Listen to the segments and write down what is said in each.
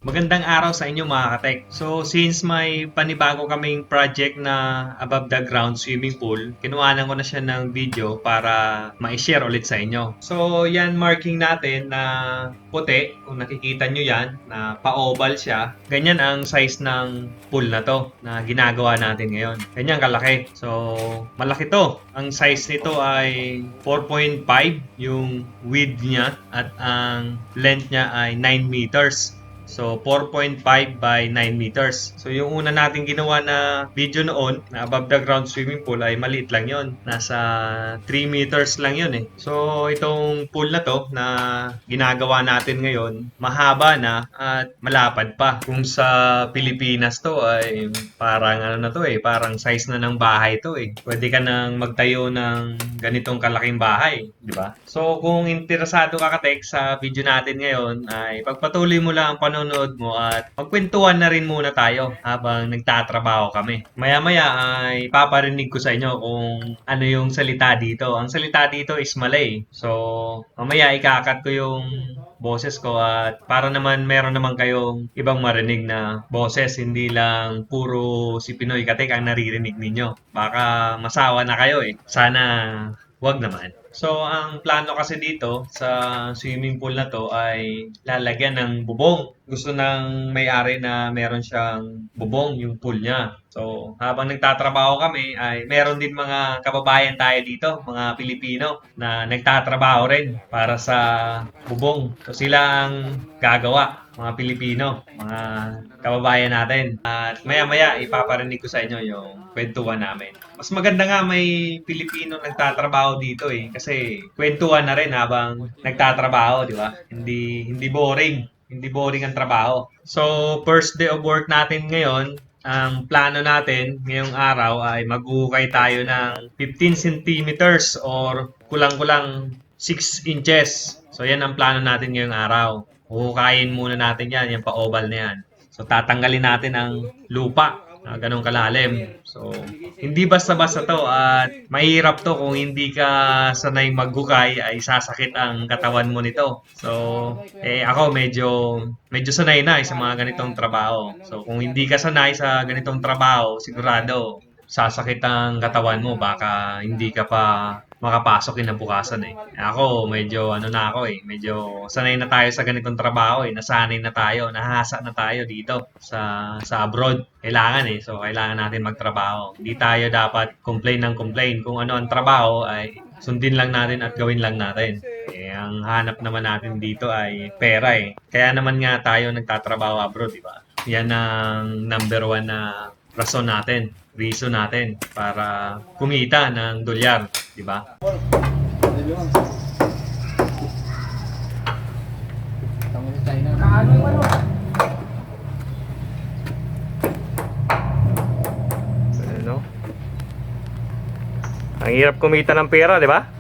Magandang araw sa inyo mga katek. So since may panibago kaming project na above the ground swimming pool, kinuhanan ko na siya ng video para ma-share ulit sa inyo. So yan marking natin na puti, kung nakikita nyo yan, na pa-oval siya. Ganyan ang size ng pool na to na ginagawa natin ngayon. Ganyan kalaki. So malaki to. Ang size nito ay 4.5 yung width niya at ang length niya ay 9 meters. So, 4.5 by 9 meters. So, yung una natin ginawa na video noon, na above the ground swimming pool, ay maliit lang yon. Nasa 3 meters lang yon eh. So, itong pool na to, na ginagawa natin ngayon, mahaba na at malapad pa. Kung sa Pilipinas to ay parang ano na to eh, parang size na ng bahay to eh. Pwede ka nang magtayo ng ganitong kalaking bahay, di ba? So, kung interesado ka katek sa video natin ngayon, ay pagpatuloy mo lang ang panonood mo at magkwentuhan na rin muna tayo habang nagtatrabaho kami. Maya-maya ay paparinig ko sa inyo kung ano yung salita dito. Ang salita dito is Malay. So, mamaya ikakat ko yung boses ko at para naman meron naman kayong ibang marinig na boses, hindi lang puro si Pinoy katek ang naririnig ninyo. Baka masawa na kayo eh. Sana wag naman. So, ang plano kasi dito sa swimming pool na to ay lalagyan ng bubong. Gusto ng may-ari na meron siyang bubong yung pool niya. So, habang nagtatrabaho kami ay meron din mga kababayan tayo dito, mga Pilipino na nagtatrabaho rin para sa bubong. So, sila ang gagawa, mga Pilipino, mga kababayan natin. At maya-maya ipaparinig ko sa inyo yung kwentuhan namin. Mas maganda nga may Pilipino nagtatrabaho dito eh kasi kwentuhan na rin habang nagtatrabaho, di ba? Hindi boring. Hindi boring ang trabaho. So, first day of work natin ngayon, ang plano natin ngayong araw ay maghuhukay tayo ng 15 centimeters or kulang-kulang 6 inches. So, yan ang plano natin ngayong araw. Huhukayin muna natin yan, yung pa-oval na yan. So, tatanggalin natin ang lupa na ganun kalalim. So, hindi basta-basta to at mahirap to kung hindi ka sanay maghukay ay sasakit ang katawan mo nito. So, ako medyo sanay na sa mga ganitong trabaho. So, kung hindi ka sanay sa ganitong trabaho, sigurado sasakit ang katawan mo. Baka hindi ka pa makapasok kinabukasan eh. Ako, medyo ano na ako eh. Medyo sanay na tayo sa ganitong trabaho eh. Nasanay na tayo. Nahasa na tayo dito sa abroad. Kailangan eh. So, kailangan natin magtrabaho. Hindi tayo dapat complain ng complain. Kung ano ang trabaho ay sundin lang natin at gawin lang natin. Eh, ang hanap naman natin dito ay pera eh. Kaya naman nga tayo nagtatrabaho abroad, di ba? Yan ang number one na rason natin, reason natin para kumita ng dolyar, di ba? Ano? Ang hirap kumita ng pera, di ba?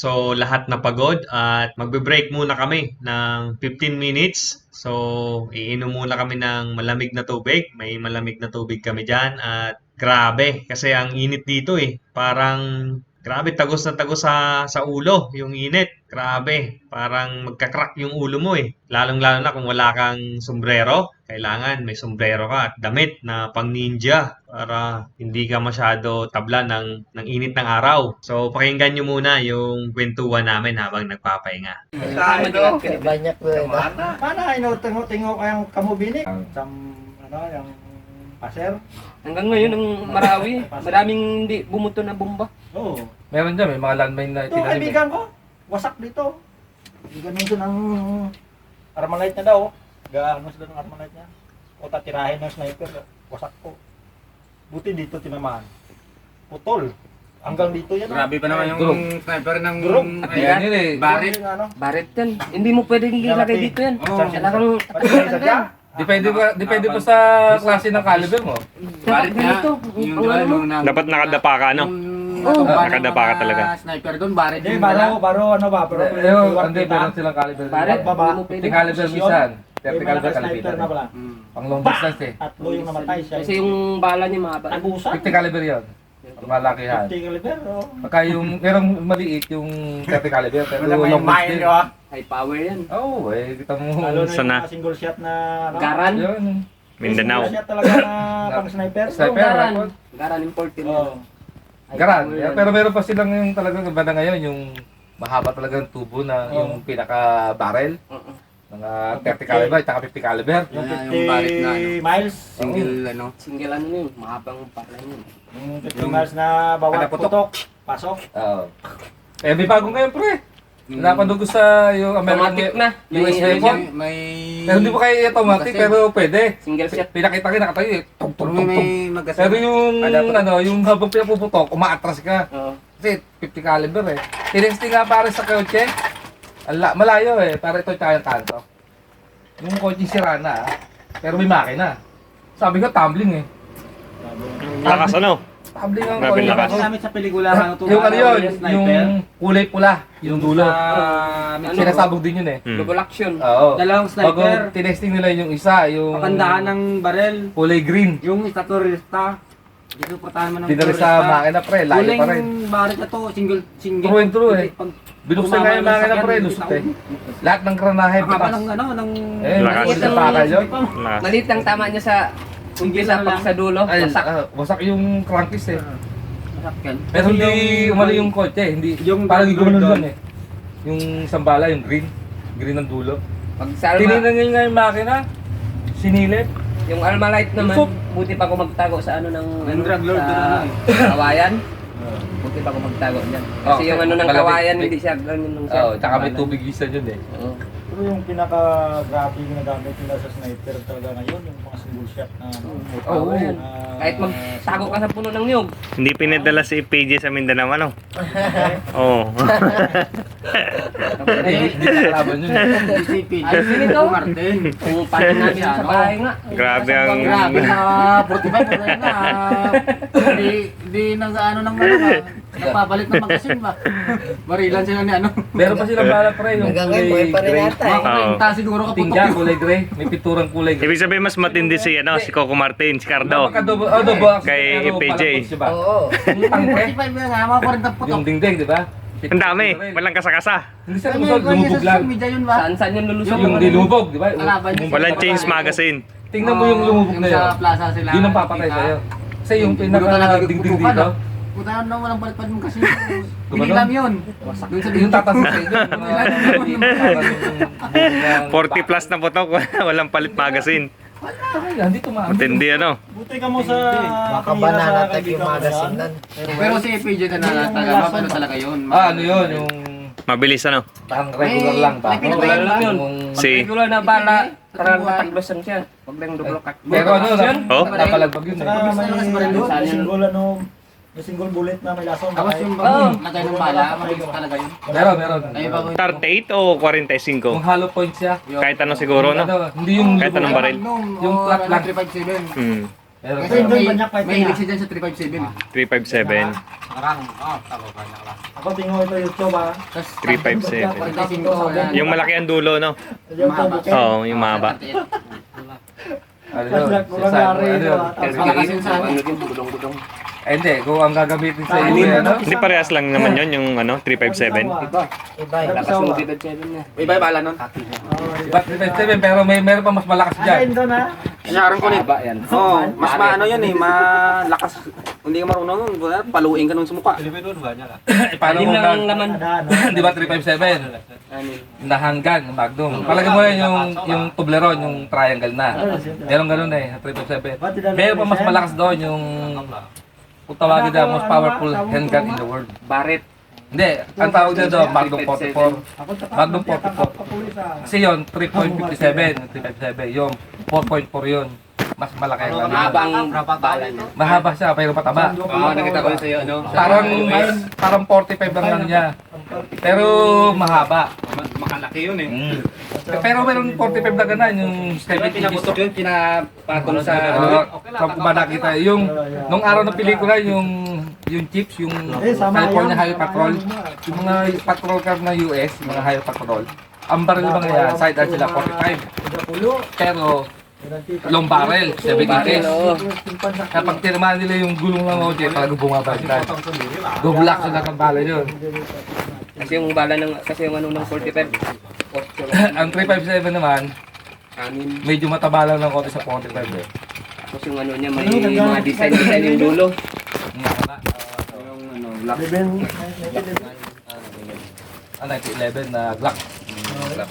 So, lahat na pagod at magbe-break muna kami ng 15 minutes. So, iinom muna kami ng malamig na tubig. May malamig na tubig kami dyan at grabe kasi ang init dito eh. Parang grabe tagos na tagos sa ulo yung init. Grabe, parang magka-crack yung ulo mo eh. Lalong-lalo na kung wala kang sombrero. Kailangan may sombrero ka at damit na pang ninja para hindi ka masyado tabla ng init ng araw. So, pakinggan nyo muna yung kwentuhan namin habang nagpapahinga. Banyak po ito. Mana tingo kayang kamubinik? Yung paser? Hanggang ngayon, ang Marawi, maraming hindi bumuto na bomba. Oo. Meron dyan, may mga landmine na Ito, tinalim. kaibigan ko. Wasak dito. Kaibigan nito ng Armalite niya daw. Gaano sila ng Armalite niya. O tatirahin ng sniper. Wasak ko. Buti dito tinamaan. Putol. Hanggang dito yan. Grabe pa naman yung Group. sniper ng Group. Yan yun eh. Barret. Ano? Barret yan. Hindi mo pwedeng ilagay dito yan. Oo. Kailangan Sadya? Depende pa sa klase ng caliber mo. Barret nga. ganito. Yung Ang ano mo. Dapat nakadapa ka, no? Yung nakadapa ka talaga. Sniper doon, barret Hindi, yung baro ano ba? Baro Hindi, meron silang caliber. Barret, Baba. hindi mo 50 pwedeng. caliber minsan. 30 caliber Sniper caliber. na pala. Pang long distance eh. Tatlo yung namatay siya. Kasi yung bala niya mahaba. Tagusan. 50 caliber yun. Malakihan. 50 caliber, oh. Pagka yung merong maliit yung 30 caliber pero Wala may long bayan distance. nyo ah. High power yan. Oo, eh, kita mo. Lalo na yung Sana. mga single shot na ano. Garan. Yun. Mindanao. Single shot talaga na pang sniper. Sniper, Garan. record. Garan important. Oh. High Garan. power Yeah, yan. pero meron pa silang yung talagang iba na ngayon, yung mahaba talagang tubo na yung pinaka-barrel. Oo. Mga 30 caliber, at 50 caliber. Yung Yung barret na, 50 miles. Single ano. Single ano yun. Mahabang pala yun. Yung 50 miles na bawat Kada putok. putok. Pasok. Oo. Eh, may bagong ngayon, pre. Napanood ko sa yung Automatic na. US May- weapon. May... Pero hindi pa kayo automatic, Kasi- pero pwede. Single shot. Pinakita kayo, nakatayo eh. Tung, tung, May tung, tung. magasin. Pero yung, Dapat- ano, yung habang pinapuputok, umaatras ka. Oo. Kasi 50 caliber eh. Tinesting nga para sa kotse. Malayo eh, para ito yung kanto. Yung kotse sira na pero may makina. Sabi ko, tumbling eh. Lakas ano? Tumbling ang Grabe kotse. lakas. Gamit sa pelikula ano to. Yung ano yun, yung kulay pula, yung dulo. Ano? Sinasabog din yun eh. Hmm. Double action. Oo. Dalawang Bago sniper. tinesting nila yung isa, yung Pakandahan ng barel. kulay green. Yung isa turista. Dito patahan mo ng Dinala sa makina pre, layo pa rin. Huling baril na to, single. True and true eh. Pag Binuksan nga yung makina pre, lusot eh. Lahat ng kranahe ang haba bukas. ng ano, ng... Eh, Lakas. maliit na pakal yun. Lakas. Maliit lang tama niya sa umpisa pag sa dulo. Ay, Wasak. wasak yung crankcase eh. Masakyan. Pero Kasi hindi umano yung kotse, hindi. yung Parang doon, gumanon doon. doon eh. Yung sambala, yung green. Green ng dulo. Pag sa Tinignan niya nga yung makina. Sinilip. yung Almalite naman, Lusot. buti pa ako magtago sa ano ng Yung drug lord doon, ano sa kawayan. Buti pa ako magtago diyan. Kasi Oh, yung ano ng malapit. kawayan hindi siya ganun nung siya. Oo, tsaka may tubig isa dyan eh. Oo. Pero yung pinaka-grabe ginagamit nila sa sniper talaga ngayon, yung mga single shot na ano. Oo. Yan. Kahit magtago ka sa puno ng niyog. Hindi pinadala si PJ sa Mindanao, ano? Oo. Hindi na kalaban yun eh. Disipin. Ayos din ito. Martin. Kung paano namin sa bahay nga. Grabe ang... Grabe na 45 na na. Di nang ano nang ano ba. Nagpapalit ng magasin ba. Barilan sila ni ano. Meron pa silang bala pre, yung Hanggang kulay ngayon, buhay pa rin gray. yata eh. Oo. Mga siguro kaputok. Tingga, kulay gray. May pinturang kulay gray. Ibig sabihin mas matindi si, ano, si Coco Martin, si Cardo. Adobo Kay PJ. Oo. Yung tangke, 45 na nga, mga 40 putok. yung dingding, di ba? Ang dami, walang kasakasa. Hindi siya lumusog, lumubog lang. Media yun ba? Saan yung lulusog? Yung dilubog, di ba? Kalaban niya. Walang change magazine. Tingnan mo yung lumubog na Yung yun. sa plaza sila. Yun ang papatay sa'yo. Kasi yung Puro talaga pinaka-dingding putukan, dito, ah. Puta na walang balik-balik mo kasi. Gumanon? Hindi lang yun. Doon sa yung tatas sa inyo. 40 plus na putok, walang palit magazine. Hindi tumaas. Matindi, ano? Buti ka mo sa... Baka banana type yung magasin nun. Pero si PJ na talaga, ano talaga yun. Ano yun, yung Mabilis, ano? parang regular lang ba? May pinatay lang yun. Yung- Si... Regular na bala, parang natakbasan siya. Huwag lang double cut. Pero ano, Oh? napalagbag yun eh. Saka Mabilis na lang sa baril doon. may single ano, may single bullet na may lason. Tapos yung Oo. lagay ng bala, mabilis talaga yun. Meron. Ay, bago 38 o 45? Kung hollow point siya. Kahit ano siguro, no? Hindi yung Kahit anong baril. Yung flat lang. 357. Hmm. Meron. Kasi Doon, may banyak pa ito hilig na. siya dyan sa 357. 357. Parang, tama ba niya lang. Ako tingin ko ito YouTube ha. Tapos, 357. 45 Yung malaki ang dulo, no? YouTube, okay? Oo, yung mahaba. Ano yun? Kulang Sa- yari ano ito yun? ha. Malakas yun sa Ano din, gulong-gulong. Eh, hindi. Kung ang gagamitin sa Ano iyo, yun? ano? Hindi parehas lang naman yun, yung ano, 357. Iba eh. Lakas yung tibet 7 niya. Iba yung bala nun. Iba 357, pero meron pa mas malakas Ano dyan. yun doon ha? Kanyaran ko Haba yan. Oo, mas maano yan eh, malakas. Hindi ka marunong nun, paluin ka nun sa mukha. Eh, paano Anim kung lang ang laman. Di ba 357? Anim. Nahanggang, Magnum. Palagay mo yan yung Toblerone, yung triangle na. Meron ganun eh, 357. Meron pa mas malakas doon yung kung tawagin na most powerful handgun in the world. Barret. Hindi, ang tawag na doon, Magnum 44. Magnum 44. Kapulis ha. Kasi yun, 3.57, 357. Yung 4.4 yun. mas malaki ang ano. Mahaba ang bala niya. Mahaba siya, pero pataba. Oo, nakita ko rin sa'yo, ano? Parang 45 lang lang niya. Pero mahaba. Makalaki yun eh. Pero meron 45 na ganun, yung 70 Pinaputok yun, pinapatong sa... Kung ba nakita, yung nung araw ng pelikula, yung chips, yung California Highway Patrol, yung mga patrol car ng US, yung mga highway patrol, ang baril mga yan, sidearm sila 45. Pero long barrel, 7 inches. Kapag tinamaan nila yung gulong ng OJ, talagang bumabagdag. Dublak sila ng bala yun. Kasi yung bala ng... Kasi yung ano ng 45. Ang 357 naman, Anin. medyo mataba lang ng konti sa 45 eh. Tapos yung ano niya, may mga design yung dulo. Yung ano, Glock. Ang 1911 na Glock. Glock.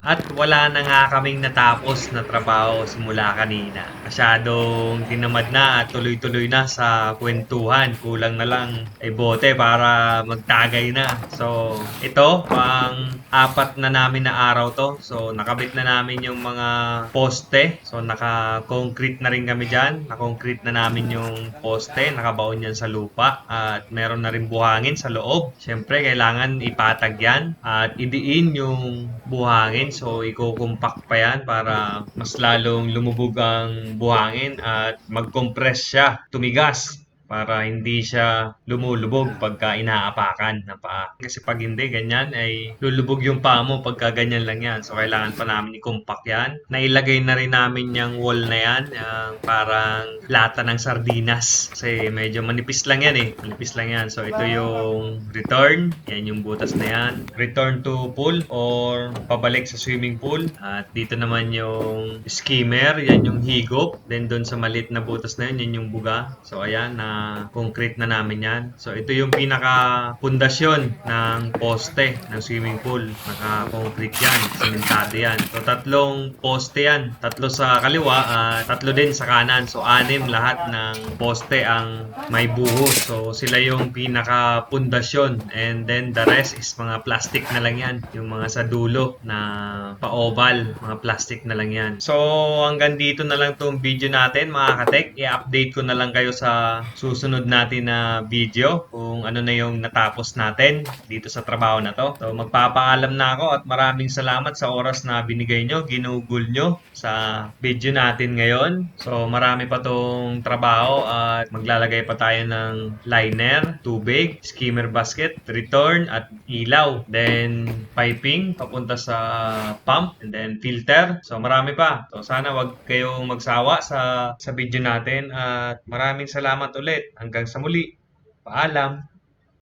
At wala na nga kaming natapos na trabaho simula kanina. Masyadong tinamad na at tuloy-tuloy na sa kwentuhan. Kulang na lang ay bote para magtagay na. So, ito, pang apat na namin na araw to. So, nakabit na namin yung mga poste. So, naka-concrete na rin kami dyan. Na-concrete na namin yung poste. Nakabaon yan sa lupa. At meron na rin buhangin sa loob. Siyempre, kailangan ipatag yan. At idiin yung buhangin. So, i-compact pa yan para mas lalong lumubog ang buhangin at mag-compress siya, tumigas para hindi siya lumulubog pagka inaapakan ng paa. Kasi pag hindi, ganyan ay lulubog yung paa mo pagka ganyan lang yan. So, kailangan pa namin i-compact yan. Nailagay na rin namin yung wall na yan, yung parang lata ng sardinas. Kasi medyo manipis lang yan eh. Manipis lang yan. So, ito yung return. Yan yung butas na yan. Return to pool or pabalik sa swimming pool. At dito naman yung skimmer. Yan yung higop. Then, doon sa maliit na butas na yun, yan yung buga. So, ayan, na concrete na namin yan. So, ito yung pinaka-pundasyon ng poste ng swimming pool. Naka-concrete yan. Sementado yan. So, tatlong poste yan. Tatlo sa kaliwa, tatlo din sa kanan. So, 6 lahat ng poste ang may buhos. So, sila yung pinaka-pundasyon. And then, the rest is mga plastic na lang yan. Yung mga sa dulo na pa-oval. Mga plastic na lang yan. So, hanggang dito na lang tong video natin, mga katek. I-update ko na lang kayo sa susunod natin na video kung ano na yung natapos natin dito sa trabaho na to. So, magpapaalam na ako at maraming salamat sa oras na binigay nyo, ginugol nyo sa video natin ngayon. So, marami pa tong trabaho at maglalagay pa tayo ng liner, tubig, skimmer basket, return at ilaw. Then, piping papunta sa pump and then filter. So, marami pa. So, sana wag kayong magsawa sa video natin at maraming salamat ulit. Hanggang sa muli. Paalam.